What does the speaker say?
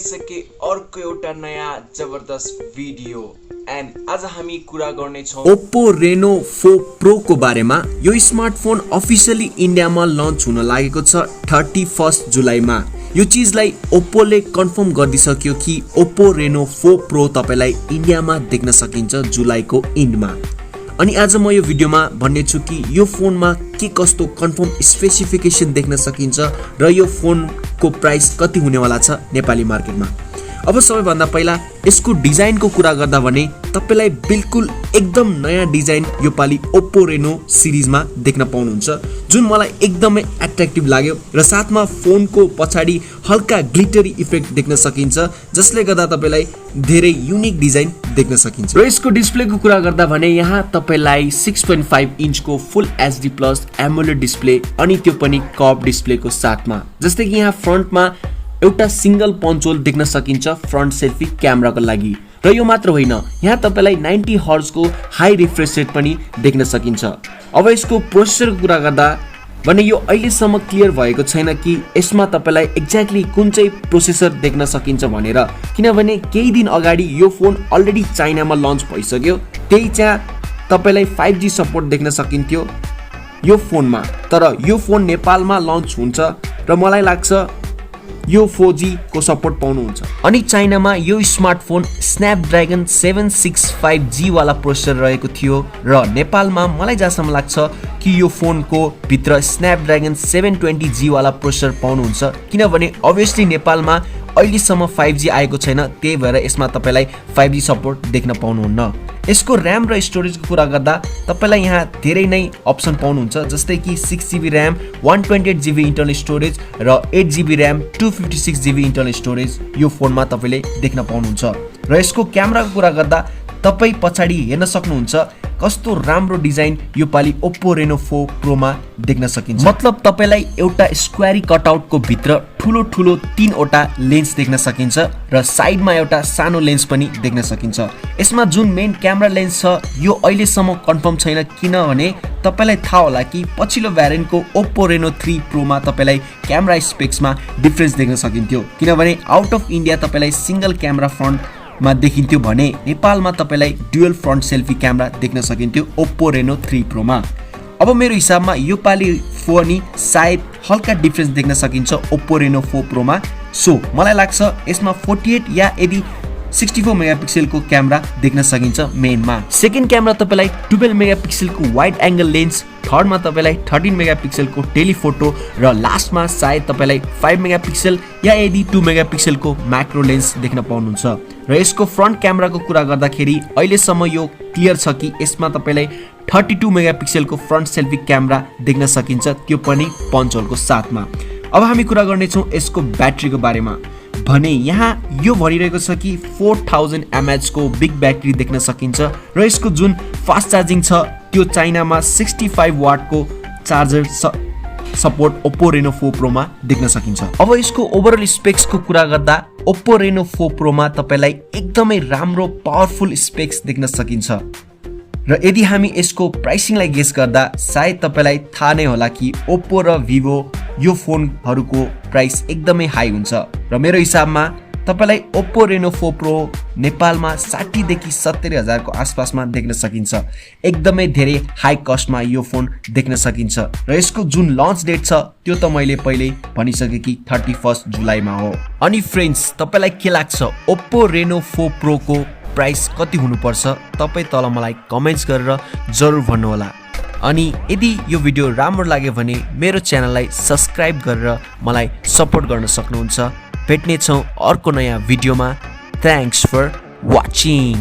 आइसके अर्को एउटा नयाँ जबरदस्त भिडियो एन्ड आज हामी कुरा गर्ने छौं OPPO Reno 4 Pro को बारेमा। यो स्मार्टफोन अफिसियली इन्डियामा लन्च हुन लागेको छ 31 जुलाईमा। यो चीजलाई OPPO ले कन्फर्म गरिदिसक्यो कि OPPO Reno 4 Pro तपाईलाई इन्डियामा देख्न सकिन्छ जुलाईको एन्डमा। अनि आज म यो भिडियोमा भन्ने छु कि यो फोनमा के कस्तो कन्फर्म स्पेसिफिकेसन देख्न सकिन्छ र यो फोनको प्राइस कति हुनेवाला छ नेपाली मार्केटमा। अब सबैभन्दा पहिला यसको डिजाइनको कुरा गर्दा भने तपाईलाई बिल्कुल एकदम नयाँ डिजाइन यो पाली OPPO Reno सिरिजमा देख्न पाउनुहुन्छ, जुन मलाई एकदमै एट्र्याक्टिभ लाग्यो र साथमा फोनको पछाडी हल्का ग्लिटरी इफेक्ट देख्न सकिन्छ, जसले गर्दा तपाईलाई धेरै युनिक डिजाइन देख्न सकिन्छ। र यसको डिस्प्लेको कुरा गर्दा भने यहाँ तपाईलाई 6.5 इन्चको फुल HD+ Amoled डिस्प्ले अनि त्यो पनि कर्भ डिस्प्लेको साथमा, जस्तै कि यहाँ फ्रन्टमा एउटा सिंगल पञ्च होल देख्न सकिन्छ फ्रन्ट सेल्फी क्यामेराको लागि। र यो मात्र होइन, यहाँ तपाईलाई 90 हर्ज को हाई रिफ्रेश रेट पनि देख्न सकिन्छ। अब यसको प्रोसेसरको कुरा गर्दा भने यो अहिलेसम्म क्लियर भएको छैन कि यसमा तपाईलाई एक्ज्याक्टली कुन चाहिँ प्रोसेसर देख्न सकिन्छ भनेर, किनभने केही दिन अगाडि यो फोन अलरेडी चाइनामा लन्च भइसक्यो। त्यही चाहिँ तपाईलाई 5G सपोर्ट देख्न सकिन्थ्यो यो फोनमा, तर यो फोन नेपालमा लन्च हुन्छ र मलाई लाग्छ यो 4G को सपोर्ट पाउनुहुन्छ। अनि चाइनामा यो स्मार्टफोन Snapdragon 765G वाला प्रोसेसर रहेको थियो र नेपालमा मलाई जहाँसम्म लाग्छ कि यो फोनको भित्र Snapdragon 720G वाला प्रोसेसर पाउनुहुन्छ, किनभने अभियसली नेपालमा अहिलेसम्म 5G आएको छैन, त्यही भएर यसमा तपाईलाई 5G सपोर्ट देख्न पाउनुहुन्न। यसको र्याम र स्टोरेजको कुरा गर्दा तपाईलाई यहाँ धेरै नै अप्सन पाउनुहुन्छ, जस्तै कि 6GB RAM, 128GB internal storage र 8GB RAM, 256GB internal storage यो फोनमा तपाईले देख्न पाउनुहुन्छ। र यसको क्यामेराको कुरा गर्दा तपाई पछाडी हेर्न सक्नुहुन्छ कस्तो राम्रो डिजाइन यो पाली OPPO Reno 4 Pro मा देख्न सकिन्छ। मतलब तपाईलाई एउटा स्क्वायरी कटआउटको भित्र ठुलो ठुलो 3 वटा लेन्स देख्न सकिन्छ र साइडमा एउटा सानो लेन्स पनि देख्न सकिन्छ। यसमा जुन मेन क्यामेरा लेन्स छ यो अहिलेसम्म कन्फर्म छैन, किनभने तपाईलाई थाहा होला कि पछिल्लो भ्यारिएन्टको OPPO Reno 3 Pro मा तपाईलाई क्यामेरा स्पेक्समा डिफरेन्स देख्न सकिन्थ्यो, किनभने आउट अफ इन्डिया तपाईलाई सिंगल क्यामेरा फ्रन्ट मा देखिन्थ्यो भने नेपालमा तपाईलाई डुअल फ्रन्ट सेल्फी क्यामेरा देख्न सकिन्थ्यो OPPO Reno 3 Pro मा। अब मेरो हिसाबमा यो पाली फोन सायद हल्का डिफरेन्स देख्न सकिन्छ OPPO Reno 4 Pro मा। सो मलाई लाग्छ यसमा 48 या यदि 64 मेगापिक्सल को क्यामेरा देख्न सकिन्छ मेनमा। सेकेन्ड क्यामेरा तपाईलाई 12 मेगापिक्सल को वाइड एंगल लेन्स, थर्डमा तपाईलाई 13 मेगापिक्सल को टेलिफोटो र लास्टमा सायद तपाईलाई 5 मेगापिक्सल या यदि 2 मेगापिक्सल को म्याक्रो लेन्स देख्न पाउनुहुन्छ। र यसको फ्रन्ट क्यामेराको कुरा गर्दाखेरि अहिलेसम्म यो क्लियर छ कि यसमा तपाईलाई 32 मेगापिक्सल को फ्रन्ट सेल्फी क्यामेरा देख्न सकिन्छ, त्यो पनि पञ्च होलको साथमा। अब हामी कुरा गर्ने छौं यसको ब्याट्रीको बारेमा भने यहाँ यो भनिरहेको छ कि 4000 mAh को बिग ब्याट्री देख्न सकिन्छ र यसको जुन फास्ट चार्जिङ छ त्यो चाइनामा 65 वाट को charger support OPPO Reno 4 Pro मा देख्न सकिन्छ। अब यसको ओभरअल स्पेक्स को कुरा गर्दा OPPO Reno 4 Pro मा तपाईलाई एकदमै राम्रो पावरफुल स्पेक्स देख्न सकिन्छ। र यदि हामी यसको प्राइसिङलाई गेस गर्दा सायद तपाईलाई थाहा नै होला कि OPPO र Vivo यो फोनहरुको प्राइस एकदमै हाई हुन्छ र मेरो हिसाबमा तपाईलाई OPPO Reno 4 Pro नेपालमा 60 देखि 70 हजार को आसपासमा देख्न सकिन्छ। एकदमै धेरै हाई कस्टमा यो फोन देख्न सकिन्छ र यसको जुन लन्च डेट छ त्यो त मैले पहिले भनिसके कि 31 जुलाईमा हो। अनि फ्रेन्ड्स, तपाईलाई के लाग्छ OPPO Reno 4 Pro को प्राइस कति हुनुपर्छ? तपाई तल मलाई कमेन्ट्स गरेर जरुर भन्नु होला। अनि यदि यो भिडियो राम्रो लाग्यो भने मेरो च्यानललाई सब्स्क्राइब गरेर मलाई सपोर्ट गर्न सक्नुहुन्छ। भेट्ने छौं अर्को नयाँ भिडियोमा। Thanks for watching.